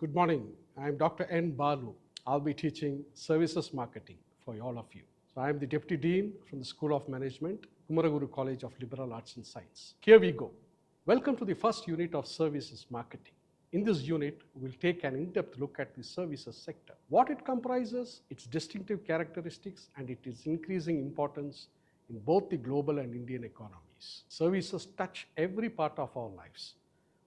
Good morning. I'm Dr. N. Balu. I'll be teaching services marketing for all of you. So I'm the Deputy Dean from the School of Management, Kumaraguru College of Liberal Arts and Science. Here we go. Welcome to the first unit of services marketing. In this unit, we'll take an in-depth look at the services sector, what it comprises, its distinctive characteristics, and its increasing importance in both the global and Indian economies. Services touch every part of our lives,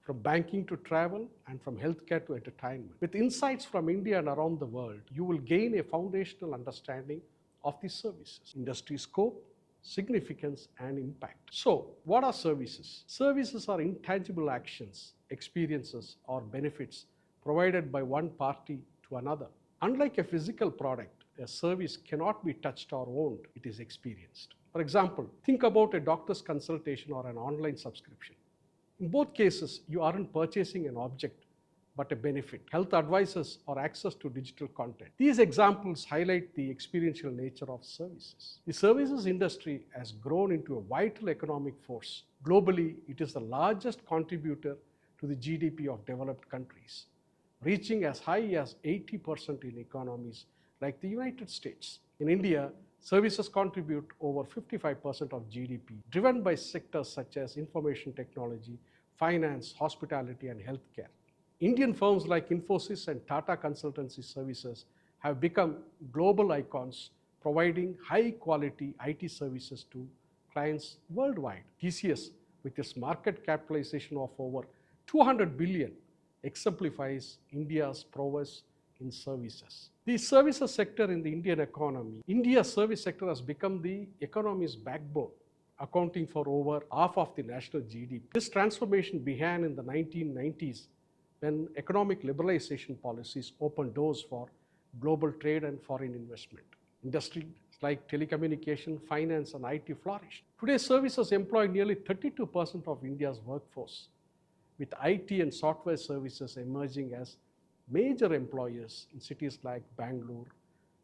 from banking to travel and from healthcare to entertainment. With insights from India and around the world, you will gain a foundational understanding of the services, industry scope, significance, and impact. So, what are services? Services are intangible actions, experiences, or benefits provided by one party to another. Unlike a physical product, a service cannot be touched or owned, it is experienced. For example, think about a doctor's consultation or an online subscription. In both cases, you aren't purchasing an object, but a benefit, health advices, or access to digital content. These examples highlight the experiential nature of services. The services industry has grown into a vital economic force. Globally, it is the largest contributor to the GDP of developed countries, reaching as high as 80% in economies like the United States. In India, services contribute over 55% of GDP, driven by sectors such as information technology, finance, hospitality, and healthcare. Indian firms like Infosys and Tata Consultancy Services have become global icons, providing high-quality IT services to clients worldwide. TCS, with its market capitalization of over 200 billion, exemplifies India's prowess in services. The services sector in the Indian economy. India's service sector has become the economy's backbone, accounting for over half of the national GDP. This transformation began in the 1990s when economic liberalization policies opened doors for global trade and foreign investment. Industries like telecommunication, finance, and IT flourished. Today, services employ nearly 32% of India's workforce, with IT and software services emerging as major employers in cities like Bangalore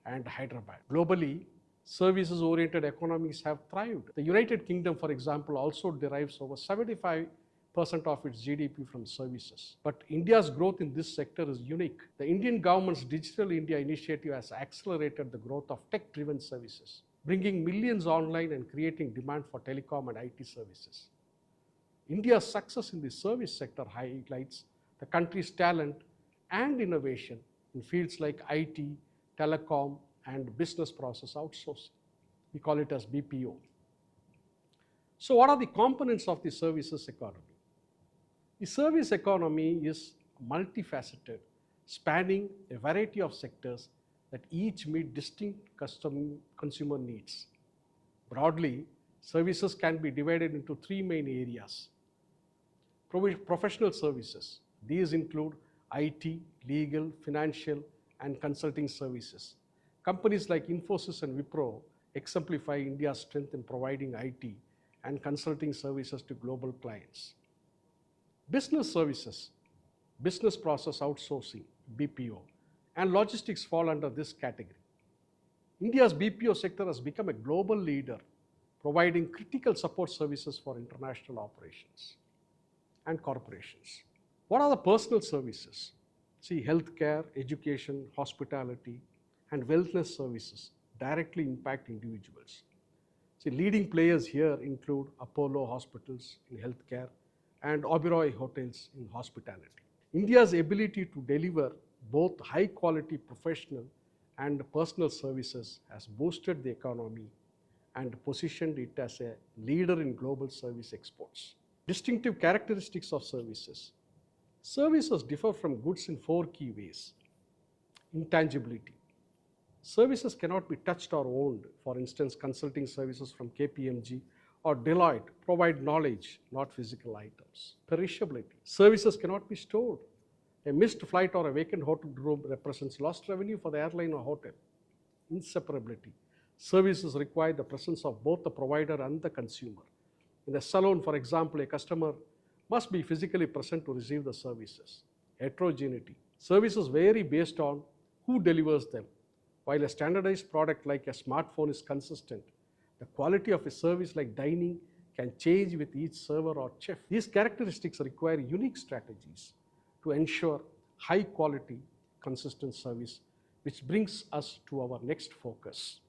and Hyderabad. Globally, services-oriented economies have thrived. The United Kingdom, for example, also derives over 75% of its GDP from services. But India's growth in this sector is unique. The Indian government's Digital India initiative has accelerated the growth of tech-driven services, bringing millions online and creating demand for telecom and IT services. India's success in the service sector highlights the country's talent and innovation in fields like IT, telecom, and business process outsourcing. We call it as BPO. So what are the components of the services economy? The service economy is multifaceted, spanning a variety of sectors that each meet distinct consumer needs. Broadly, services can be divided into three main areas. Professional services. These include IT, legal, financial, and consulting services. Companies like Infosys and Wipro exemplify India's strength in providing IT and consulting services to global clients. Business services, business process outsourcing, BPO, and logistics fall under this category. India's BPO sector has become a global leader, providing critical support services for international operations and corporations. What are the personal services? See, healthcare, education, hospitality, and wellness services directly impact individuals. See, leading players here include Apollo Hospitals in healthcare and Oberoi Hotels in hospitality. India's ability to deliver both high-quality professional and personal services has boosted the economy and positioned it as a leader in global service exports. Distinctive characteristics of services. Services differ from goods in four key ways. Intangibility. Services cannot be touched or owned. For instance, consulting services from KPMG or Deloitte provide knowledge, not physical items. Perishability. Services cannot be stored. A missed flight or a vacant hotel room represents lost revenue for the airline or hotel. Inseparability. Services require the presence of both the provider and the consumer. In a salon, for example, a customer must be physically present to receive the services. Heterogeneity. Services vary based on who delivers them. While a standardized product like a smartphone is consistent, the quality of a service like dining can change with each server or chef. These characteristics require unique strategies to ensure high quality, consistent service, which brings us to our next focus,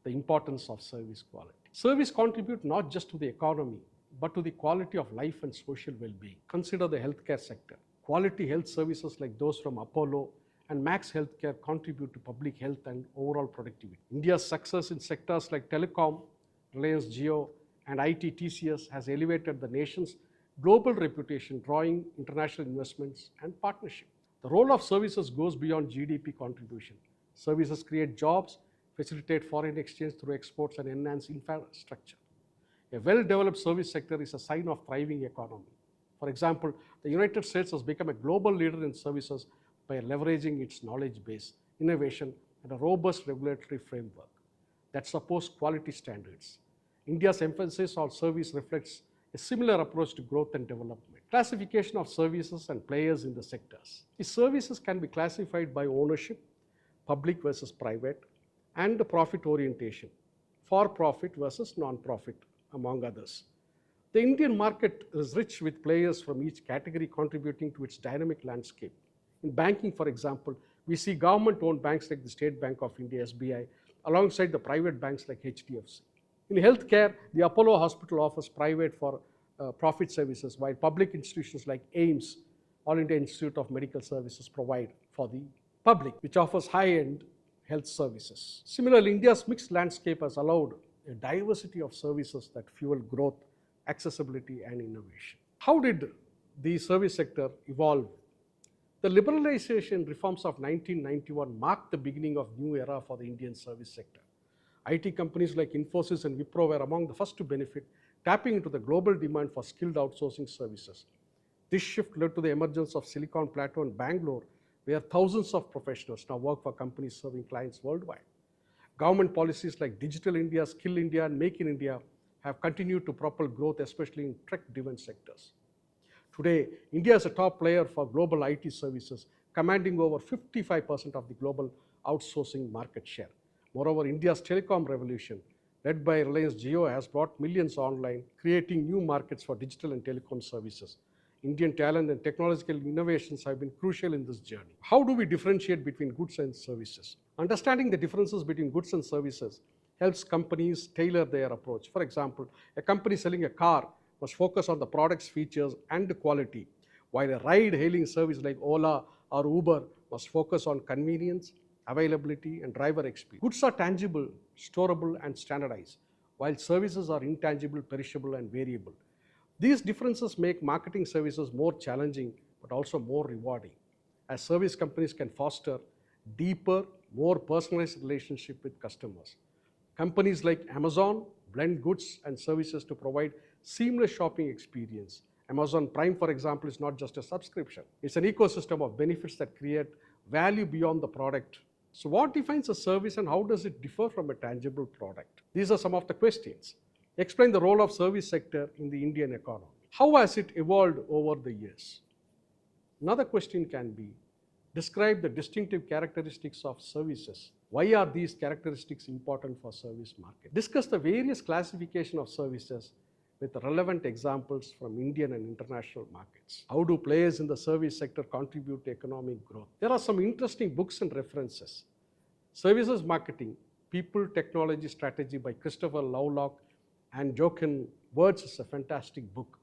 the importance of service quality. Service contributes not just to the economy, but to the quality of life and social well-being. Consider the healthcare sector. Quality health services like those from Apollo and Max Healthcare contribute to public health and overall productivity. India's success in sectors like telecom, Reliance Jio, and IT TCS has elevated the nation's global reputation, drawing international investments and partnership. The role of services goes beyond GDP contribution. Services create jobs, facilitate foreign exchange through exports, and enhance infrastructure. A well-developed service sector is a sign of thriving economy. For example, the United States has become a global leader in services by leveraging its knowledge base, innovation, and a robust regulatory framework that supports quality standards. India's emphasis on service reflects a similar approach to growth and development. Classification of services and players in the sectors. The services can be classified by ownership, public versus private, and the profit orientation, for profit versus non-profit, among others. The Indian market is rich with players from each category contributing to its dynamic landscape. In banking, for example, we see government-owned banks like the State Bank of India, SBI, alongside the private banks like HDFC. In healthcare, the Apollo Hospital offers private for profit services, while public institutions like AIIMS, All India Institute of Medical Services, provide for the public, which offers high-end health services. Similarly, India's mixed landscape has allowed a diversity of services that fuel growth, accessibility, and innovation. How did the service sector evolve? The liberalization reforms of 1991 marked the beginning of a new era for the Indian service sector. IT companies like Infosys and Wipro were among the first to benefit, tapping into the global demand for skilled outsourcing services. This shift led to the emergence of Silicon Plateau in Bangalore, where thousands of professionals now work for companies serving clients worldwide. Government policies like Digital India, Skill India, and Make in India have continued to propel growth, especially in tech-driven sectors. Today, India is a top player for global IT services, commanding over 55% of the global outsourcing market share. Moreover, India's telecom revolution, led by Reliance Jio, has brought millions online, creating new markets for digital and telecom services. Indian talent and technological innovations have been crucial in this journey. How do we differentiate between goods and services? Understanding the differences between goods and services helps companies tailor their approach. For example, a company selling a car must focus on the product's features and the quality, while a ride-hailing service like Ola or Uber must focus on convenience, availability, and driver experience. Goods are tangible, storable, and standardized, while services are intangible, perishable, and variable. These differences make marketing services more challenging but also more rewarding, as service companies can foster deeper, more personalized relationship with customers. Companies like Amazon blend goods and services to provide seamless shopping experience. Amazon Prime, for example, is not just a subscription. It's an ecosystem of benefits that create value beyond the product. So what defines a service and how does it differ from a tangible product? These are some of the questions. Explain the role of service sector in the Indian economy. How has it evolved over the years? Another question can be, describe the distinctive characteristics of services. Why are these characteristics important for service market? Discuss the various classification of services with relevant examples from Indian and international markets. How do players in the service sector contribute to economic growth? There are some interesting books and references. Services Marketing, People, Technology, Strategy by Christopher Lovelock and Jochen Wirtz is a fantastic book.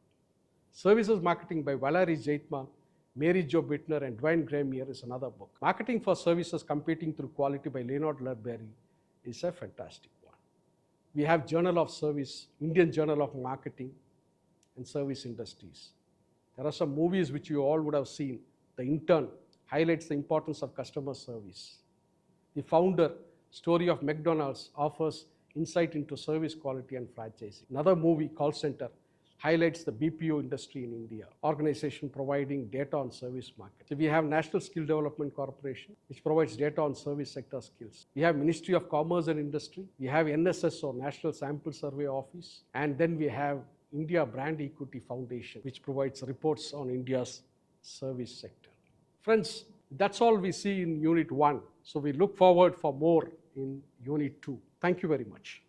Services Marketing by Valerie Zeitman, Mary Jo Bittner, and Dwayne Gramier is another book. Marketing for Services Competing Through Quality by Leonard Lerberry is a fantastic one. We have Journal of Service, Indian Journal of Marketing and Service Industries. There are some movies which you all would have seen. The Intern highlights the importance of customer service. The Founder, Story of McDonald's, offers insight into service quality and franchising. Another movie, Call Center, highlights the BPO industry in India, organization providing data on service market. So we have National Skill Development Corporation, which provides data on service sector skills. We have Ministry of Commerce and Industry. We have NSS, or National Sample Survey Office. And then we have India Brand Equity Foundation, which provides reports on India's service sector. Friends, that's all we see in Unit 1. So we look forward for more in Unit 2. Thank you very much.